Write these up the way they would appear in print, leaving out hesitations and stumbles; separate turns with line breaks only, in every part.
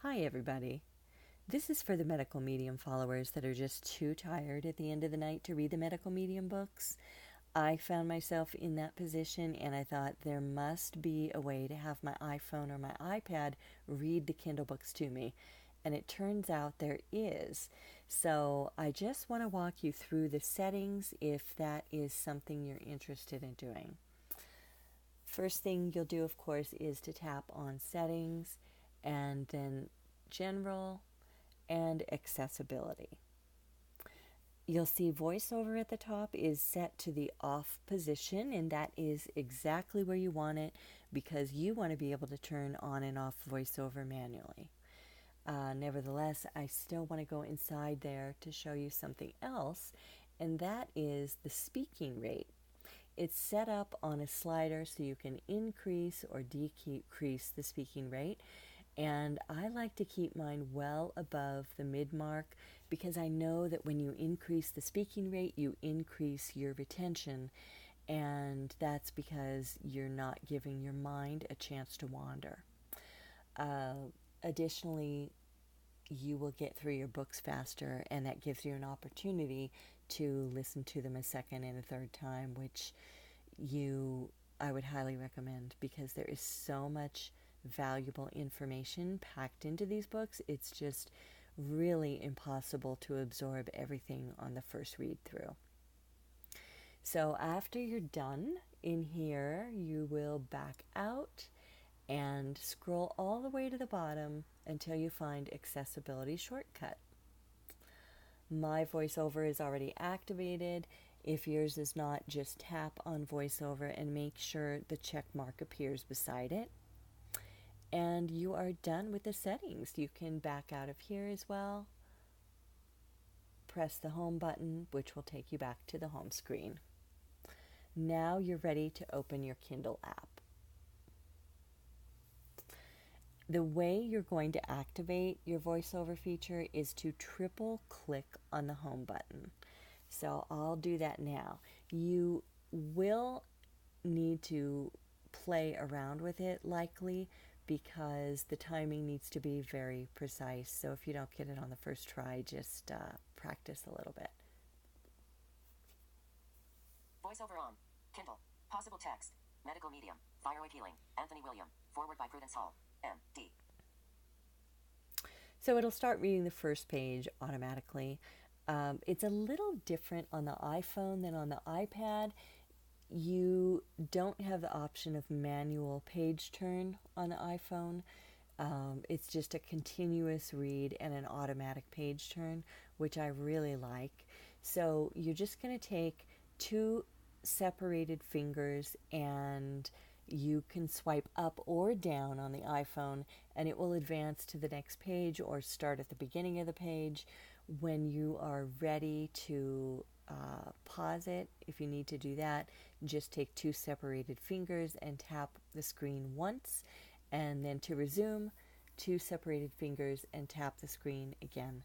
Hi, everybody. This is for the medical medium followers that are just too tired at the end of the night to read the medical medium books. I found myself in that position and I thought there must be a way to have my iPhone or my iPad read the Kindle books to me. And it turns out there is. So I just want to walk you through the settings if that is something you're interested in doing. First thing you'll do, of course, is to tap on settings and then general and accessibility. You'll see VoiceOver at the top is set to the off position, and that is exactly where you want it because you want to be able to turn on and off VoiceOver manually. Nevertheless, I still want to go inside there to show you something else, and that is the speaking rate. It's set up on a slider so you can increase or decrease the speaking rate. And I like to keep mine well above the mid mark because I know that when you increase the speaking rate, you increase your retention. And that's because you're not giving your mind a chance to wander. Additionally, you will get through your books faster, and that gives you an opportunity to listen to them a second and a third time, which I would highly recommend because there is so much valuable information packed into these books. It's just really impossible to absorb everything on the first read through. So after you're done in here, you will back out and scroll all the way to the bottom until you find accessibility shortcut. My VoiceOver is already activated. If yours is not, just tap on VoiceOver and make sure the check mark appears beside it. And you are done with the settings. You can back out of here as well. Press the home button, which will take you back to the home screen. Now you're ready to open your Kindle app. The way you're going to activate your VoiceOver feature is to triple click on the home button. So I'll do that now. You will need to play around with it likely because the timing needs to be very precise. So if you don't get it on the first try, just practice a little bit.
VoiceOver on. Kindle. Possible text. Medical medium. Thyroid healing. Anthony William. Forward by Prudence Hall. M.D.
So it'll start reading the first page automatically. It's a little different on the iPhone than on the iPad. You don't have the option of manual page turn on the iPhone. It's just a continuous read and an automatic page turn, which I really like. So you're just going to take two separated fingers and you can swipe up or down on the iPhone and it will advance to the next page or start at the beginning of the page. When you are ready to pause it, if you need to do that, just take two separated fingers and tap the screen once, and then to resume, two separated fingers and tap the screen again.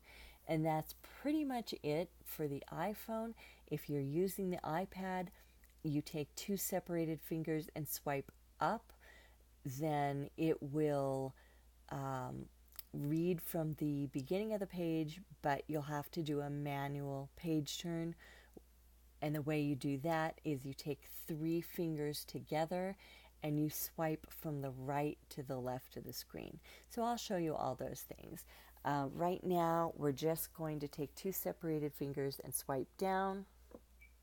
And that's pretty much it for the iPhone. If you're using the iPad, you take two separated fingers and swipe up, then it will read from the beginning of the page, but you'll have to do a manual page turn. And the way you do that is you take three fingers together and you swipe from the right to the left of the screen. So I'll show you all those things. Right now, we're just going to take two separated fingers and swipe down.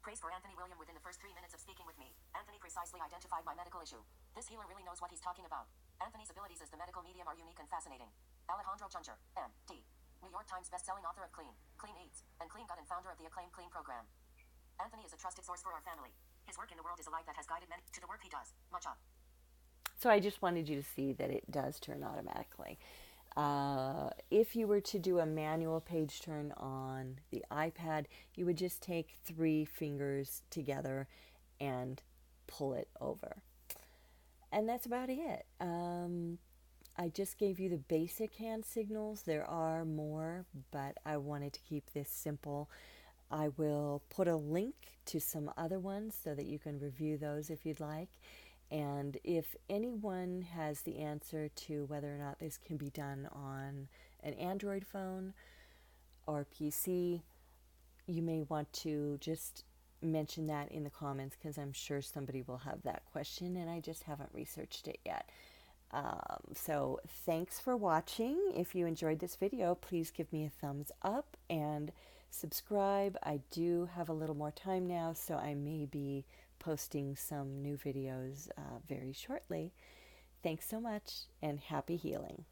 Praise for Anthony William within the first 3 minutes of speaking with me. Anthony precisely identified my medical issue. This healer really knows what he's talking about. Anthony's abilities as the medical medium are unique and fascinating. Alejandro Junger, M.D. New York Times best-selling author of Clean, Clean Eats, and Clean Gut and founder of the acclaimed Clean program. Anthony is a trusted source for our family. His work in the world is a light that has guided many to the work he does. Much up.
So I just wanted you to see that it does turn automatically. If you were to do a manual page turn on the iPad, you would just take three fingers together and pull it over. And that's about it. I just gave you the basic hand signals. There are more, but I wanted to keep this simple. I will put a link to some other ones so that you can review those if you'd like. And if anyone has the answer to whether or not this can be done on an Android phone or PC, you may want to just mention that in the comments, because I'm sure somebody will have that question and I just haven't researched it yet. So thanks for watching. If you enjoyed this video, please give me a thumbs up and subscribe. I do have a little more time now, so I may be posting some new videos very shortly. Thanks so much, and happy healing.